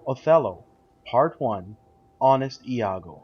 Othello, Part 1, Honest Iago.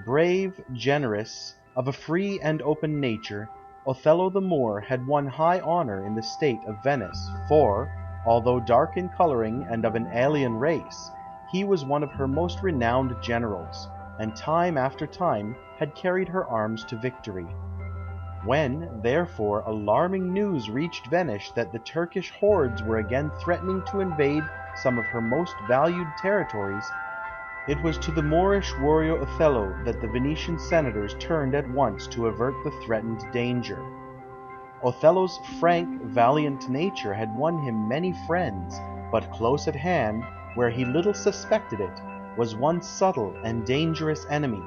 Brave, generous, of a free and open nature, Othello the Moor had won high honour in the state of Venice, for, although dark in colouring and of an alien race, he was one of her most renowned generals, and time after time had carried her arms to victory. When, therefore, alarming news reached Venice that the Turkish hordes were again threatening to invade some of her most valued territories, it was to the Moorish warrior Othello that the Venetian senators turned at once to avert the threatened danger. Othello's frank, valiant nature had won him many friends, but close at hand, where he little suspected it, was one subtle and dangerous enemy.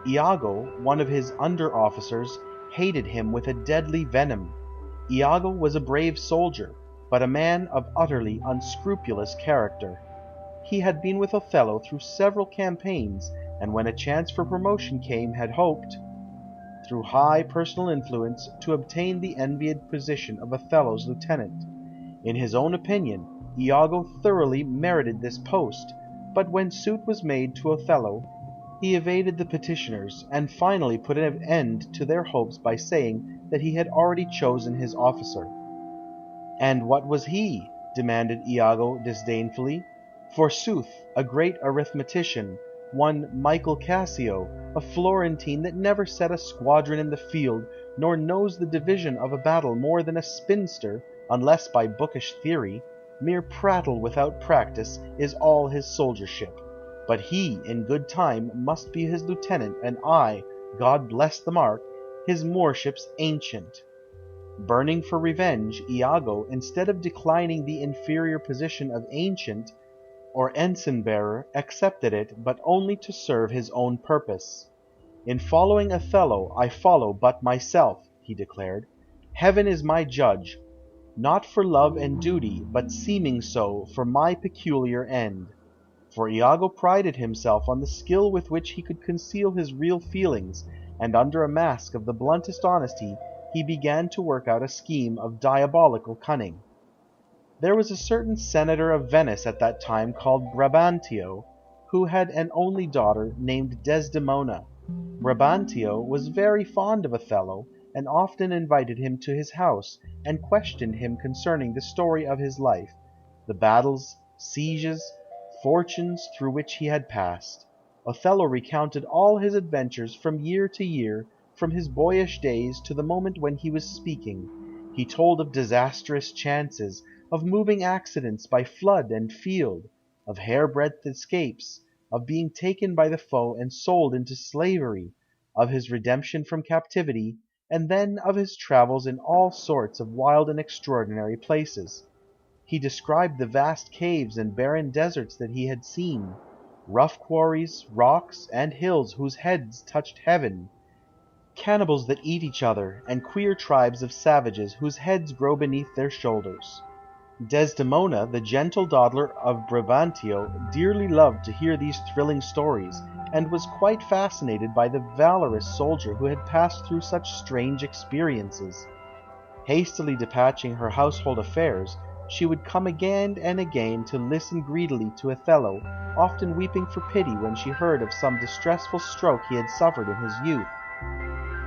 Iago, one of his under-officers, hated him with a deadly venom. Iago was a brave soldier, but a man of utterly unscrupulous character. He had been with Othello through several campaigns, and when a chance for promotion came had hoped, through high personal influence, to obtain the envied position of Othello's lieutenant. In his own opinion, Iago thoroughly merited this post, but when suit was made to Othello, he evaded the petitioners, and finally put an end to their hopes by saying that he had already chosen his officer. "And what was he?" demanded Iago disdainfully. "Forsooth, a great arithmetician, one Michael Cassio, a Florentine that never set a squadron in the field, nor knows the division of a battle more than a spinster, unless by bookish theory. Mere prattle without practice is all his soldiership. But he, in good time, must be his lieutenant, and I, God bless the mark, his Moorship's ancient." Burning for revenge, Iago, instead of declining the inferior position of ancient, or ensign-bearer, accepted it, but only to serve his own purpose. "In following Othello, I follow but myself," he declared. "Heaven is my judge, not for love and duty, but seeming so for my peculiar end." For Iago prided himself on the skill with which he could conceal his real feelings, and under a mask of the bluntest honesty he began to work out a scheme of diabolical cunning. There was a certain senator of Venice at that time called Brabantio, who had an only daughter named Desdemona. Brabantio was very fond of Othello, and often invited him to his house, and questioned him concerning the story of his life, the battles, sieges, fortunes through which he had passed. Othello recounted all his adventures from year to year, from his boyish days to the moment when he was speaking. He told of disastrous chances, of moving accidents by flood and field, of hair-breadth escapes, of being taken by the foe and sold into slavery, of his redemption from captivity, and then of his travels in all sorts of wild and extraordinary places. He described the vast caves and barren deserts that he had seen, rough quarries, rocks, and hills whose heads touched heaven, cannibals that eat each other, and queer tribes of savages whose heads grow beneath their shoulders. Desdemona, the gentle daughter of Brabantio, dearly loved to hear these thrilling stories, and was quite fascinated by the valorous soldier who had passed through such strange experiences. Hastily dispatching her household affairs, she would come again and again to listen greedily to Othello, often weeping for pity when she heard of some distressful stroke he had suffered in his youth.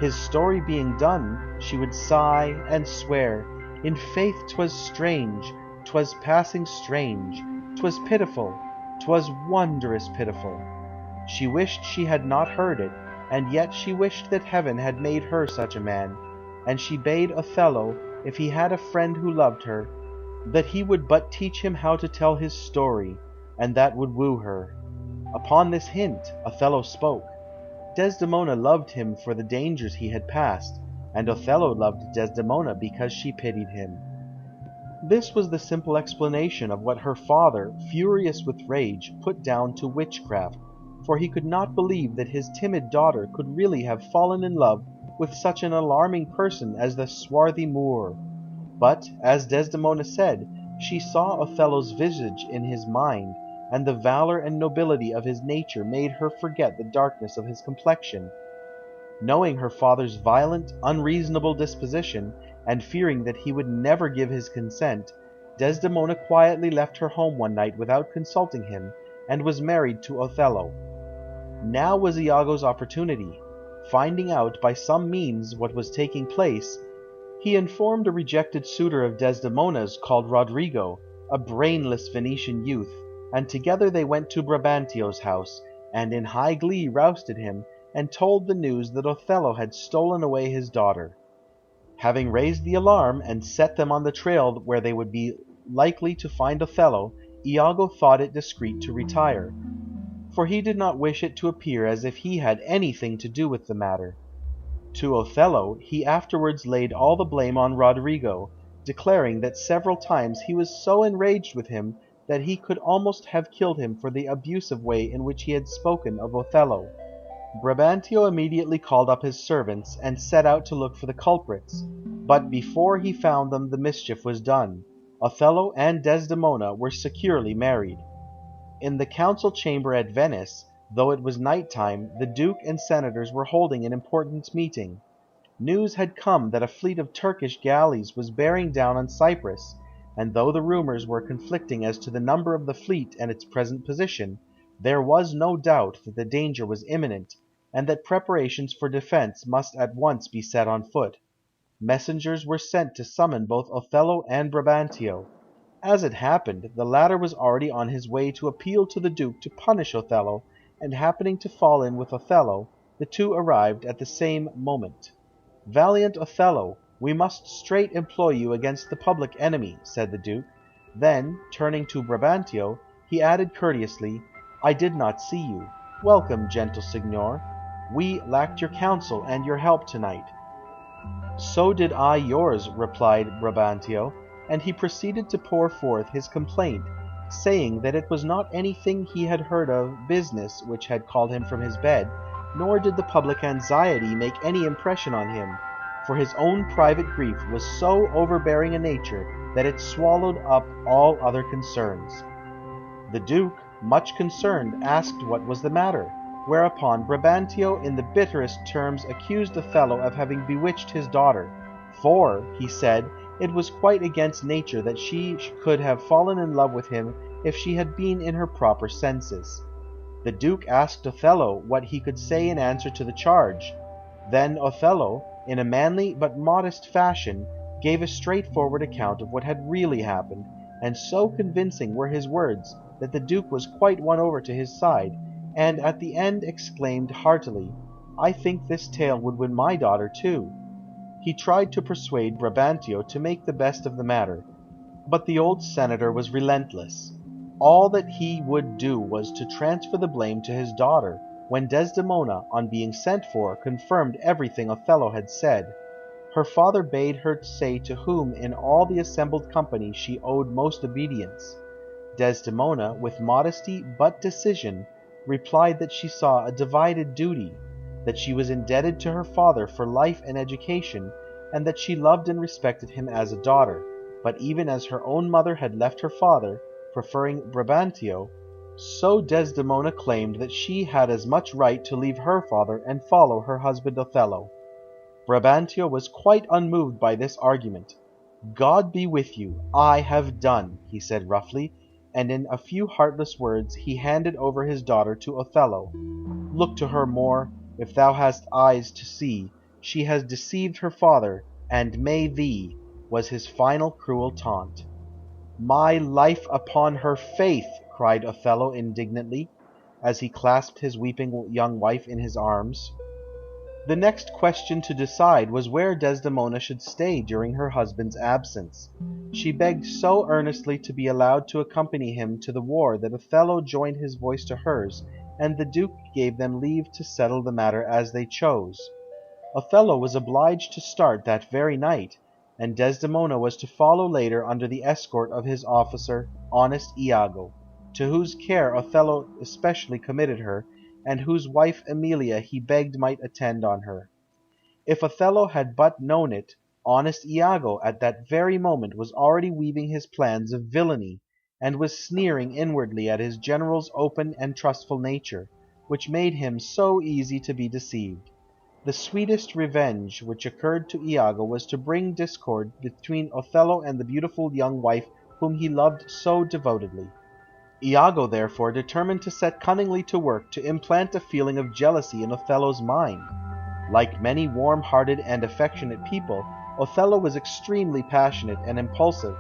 His story being done, she would sigh and swear, "In faith 'twas strange, 'twas passing strange, 'twas pitiful, 'twas wondrous pitiful." She wished she had not heard it, and yet she wished that heaven had made her such a man, and she bade Othello, if he had a friend who loved her, that he would but teach him how to tell his story, and that would woo her. Upon this hint, Othello spoke. Desdemona loved him for the dangers he had passed, and Othello loved Desdemona because she pitied him. This was the simple explanation of what her father, furious with rage, put down to witchcraft, for he could not believe that his timid daughter could really have fallen in love with such an alarming person as the swarthy Moor. But, as Desdemona said, she saw Othello's visage in his mind, and the valour and nobility of his nature made her forget the darkness of his complexion. Knowing her father's violent, unreasonable disposition, and fearing that he would never give his consent, Desdemona quietly left her home one night without consulting him, and was married to Othello. Now was Iago's opportunity. Finding out by some means what was taking place, he informed a rejected suitor of Desdemona's called Roderigo, a brainless Venetian youth, and together they went to Brabantio's house, and in high glee rousted him, and told the news that Othello had stolen away his daughter. Having raised the alarm, and set them on the trail where they would be likely to find Othello, Iago thought it discreet to retire, for he did not wish it to appear as if he had anything to do with the matter. To Othello he afterwards laid all the blame on Roderigo, declaring that several times he was so enraged with him that he could almost have killed him for the abusive way in which he had spoken of Othello. Brabantio immediately called up his servants, and set out to look for the culprits, but before he found them the mischief was done. Othello and Desdemona were securely married. In the council chamber at Venice, though it was night time, the Duke and senators were holding an important meeting. News had come that a fleet of Turkish galleys was bearing down on Cyprus, and though the rumours were conflicting as to the number of the fleet and its present position, there was no doubt that the danger was imminent, and that preparations for defence must at once be set on foot. Messengers were sent to summon both Othello and Brabantio. As it happened, the latter was already on his way to appeal to the Duke to punish Othello, and happening to fall in with Othello, the two arrived at the same moment. "Valiant Othello, we must straight employ you against the public enemy," said the Duke. Then, turning to Brabantio, he added courteously, "I did not see you. Welcome, gentle Signor. We lacked your counsel and your help tonight." "So did I yours," replied Brabantio, and he proceeded to pour forth his complaint, saying that it was not anything he had heard of business which had called him from his bed, nor did the public anxiety make any impression on him, for his own private grief was so overbearing a nature that it swallowed up all other concerns. The Duke, much concerned, asked what was the matter, whereupon Brabantio in the bitterest terms accused Othello of having bewitched his daughter, for, he said, it was quite against nature that she could have fallen in love with him if she had been in her proper senses. The Duke asked Othello what he could say in answer to the charge. Then Othello, in a manly but modest fashion, gave a straightforward account of what had really happened, and so convincing were his words that the Duke was quite won over to his side, and at the end exclaimed heartily, "I think this tale would win my daughter too." He tried to persuade Brabantio to make the best of the matter, but the old senator was relentless. All that he would do was to transfer the blame to his daughter, when Desdemona, on being sent for, confirmed everything Othello had said. Her father bade her say to whom in all the assembled company she owed most obedience. Desdemona, with modesty but decision, replied that she saw a divided duty, that she was indebted to her father for life and education, and that she loved and respected him as a daughter, but even as her own mother had left her father, preferring Brabantio, so Desdemona claimed that she had as much right to leave her father and follow her husband Othello. Brabantio was quite unmoved by this argument. "God be with you, I have done," he said roughly, and in a few heartless words he handed over his daughter to Othello. "Look to her, Moor, if thou hast eyes to see. She has deceived her father, and may thee," was his final cruel taunt. "My life upon her faith!" cried Othello indignantly, as he clasped his weeping young wife in his arms. The next question to decide was where Desdemona should stay during her husband's absence. She begged so earnestly to be allowed to accompany him to the war that Othello joined his voice to hers, and the Duke gave them leave to settle the matter as they chose. Othello was obliged to start that very night, and Desdemona was to follow later under the escort of his officer, honest Iago, to whose care Othello especially committed her, and whose wife Emilia he begged might attend on her. If Othello had but known it, honest Iago at that very moment was already weaving his plans of villainy, and was sneering inwardly at his general's open and trustful nature, which made him so easy to be deceived. The sweetest revenge which occurred to Iago was to bring discord between Othello and the beautiful young wife whom he loved so devotedly. Iago therefore determined to set cunningly to work to implant a feeling of jealousy in Othello's mind. Like many warm-hearted and affectionate people, Othello was extremely passionate and impulsive.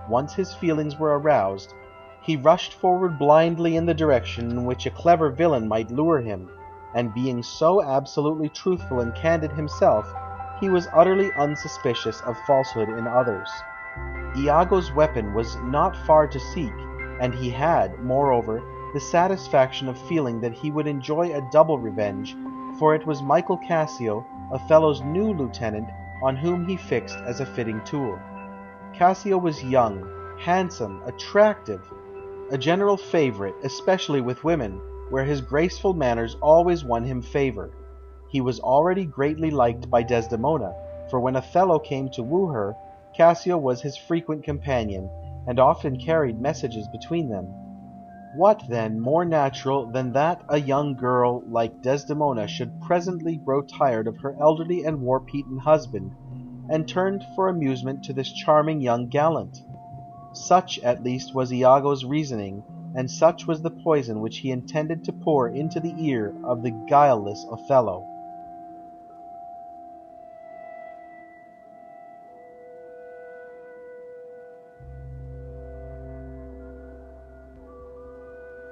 Once his feelings were aroused, he rushed forward blindly in the direction in which a clever villain might lure him, and being so absolutely truthful and candid himself, he was utterly unsuspicious of falsehood in others. Iago's weapon was not far to seek, and he had, moreover, the satisfaction of feeling that he would enjoy a double revenge, for it was Michael Cassio, Othello's new lieutenant, on whom he fixed as a fitting tool. Cassio was young, handsome, attractive, a general favorite, especially with women, where his graceful manners always won him favor. He was already greatly liked by Desdemona, for when Othello came to woo her, Cassio was his frequent companion, and often carried messages between them. What, then, more natural than that a young girl like Desdemona should presently grow tired of her elderly and war-beaten husband, and turned for amusement to this charming young gallant? Such, at least, was Iago's reasoning, and such was the poison which he intended to pour into the ear of the guileless Othello.